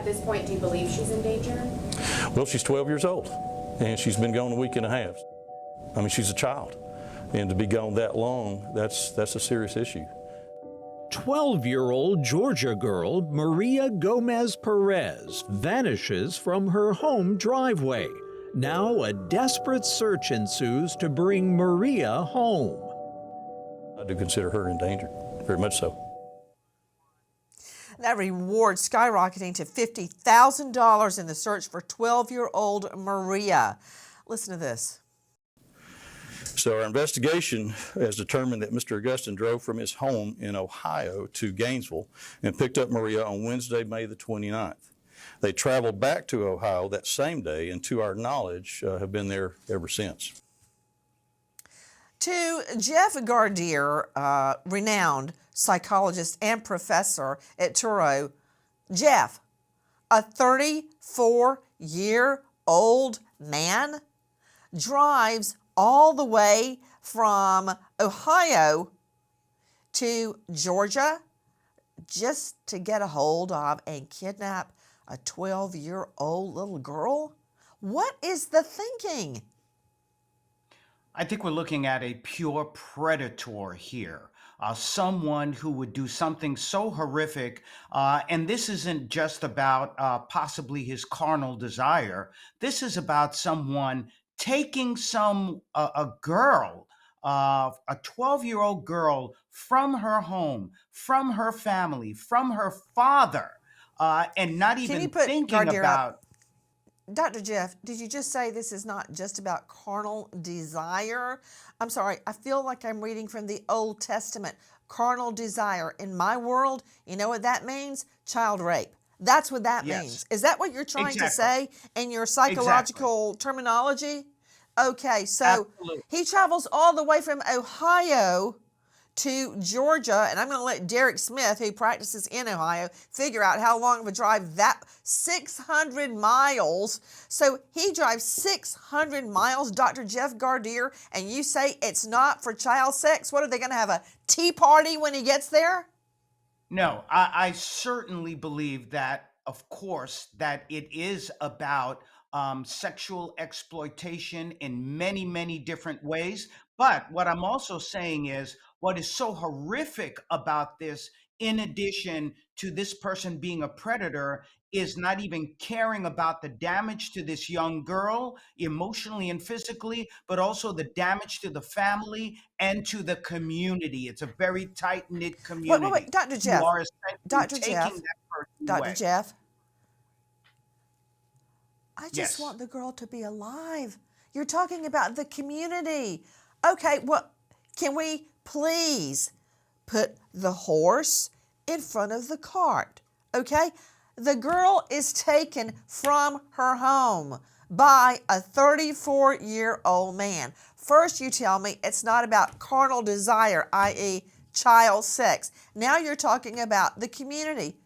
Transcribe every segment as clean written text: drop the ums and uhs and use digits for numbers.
this point, do you believe she's in danger? Well, she's 12 years old, and she's been gone a week and a half. I mean, she's a child, and to be gone that long, that's a serious issue. 12-year-old Georgia girl Maria Gomez Perez vanishes from her home driveway. Now a desperate search ensues to bring Maria home. I do consider her in danger, very much so. That reward skyrocketing to $50,000 in the search for 12-year-old Maria. Listen to this. So our investigation has determined that Mr. Augustin drove from his home in Ohio to Gainesville and picked up Maria on Wednesday, May the 29th. They traveled back to Ohio that same day, and to our knowledge, have been there ever since. To Jeff Gardier, renowned psychologist and professor at Touro. Jeff, a 34-year-old man drives all the way from Ohio to Georgia just to get a hold of and kidnap a 12-year-old little girl? What is the thinking? I think we're looking at a pure predator here. Someone who would do something so horrific, and this isn't just about possibly his carnal desire. This is about someone taking a girl, a 12-year-old girl, from her home, from her family, from her father, and not even thinking about. Dr. Jeff, did you just say this is not just about carnal desire? I'm sorry, I feel like I'm reading from the Old Testament. Carnal desire. In my world, you know what that means? Child rape. That's what that means. Is that what you're trying to say in your psychological terminology? Okay, so he travels all the way from Ohio to Georgia, and I'm going to let Derek Smith, who practices in Ohio, figure out how long of a drive that 600 miles. So he drives 600 miles, Dr. Jeff Gardier, and you say it's not for child sex? What, are they going to have a tea party when he gets there? No, I certainly believe that, of course, that it is about sexual exploitation in many, many different ways. But what I'm also saying is, what is so horrific about this, in addition to this person being a predator, is not even caring about the damage to this young girl, emotionally and physically, but also the damage to the family and to the community. It's a very tight-knit community. Wait, Dr. Jeff. Dr. Jeff. Dr. Jeff. I just want the girl to be alive. You're talking about the community. Okay, well, can we please put the horse in front of the cart? Okay? The girl is taken from her home by a 34-year-old man. First, you tell me it's not about carnal desire, i.e., child sex. Now you're talking about the community.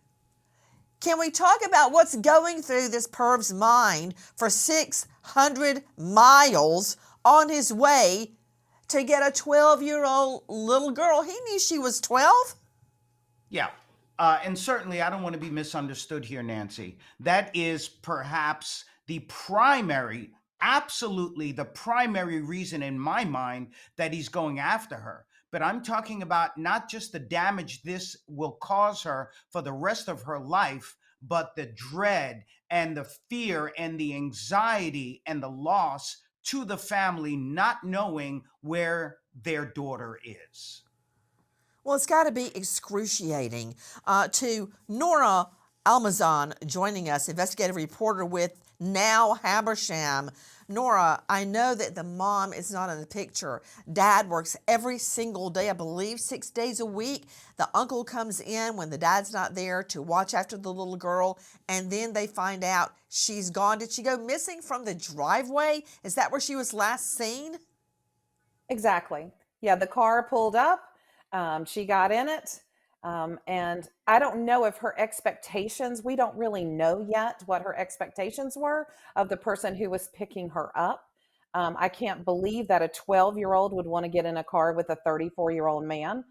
Can we talk about what's going through this perv's mind for 600 miles on his way to get a 12-year-old little girl? He knew she was 12. Yeah. And certainly, I don't want to be misunderstood here, Nancy. That is perhaps the primary, absolutely the primary reason in my mind that he's going after her. But I'm talking about not just the damage this will cause her for the rest of her life, but the dread and the fear and the anxiety and the loss to the family, not knowing where their daughter is. Well, it's got to be excruciating. To Nora Almazan joining us, investigative reporter with Now Habersham. Nora, I know that the mom is not in the picture. Dad works every single day, I believe 6 days a week. The uncle comes in when the dad's not there to watch after the little girl, and then they find out she's gone. Did she go missing from the driveway? Is that where she was last seen? Exactly. Yeah, the car pulled up. She got in it. And I don't know if her expectations, we don't really know yet what her expectations were of the person who was picking her up. I can't believe that a 12-year-old would want to get in a car with a 34-year-old man.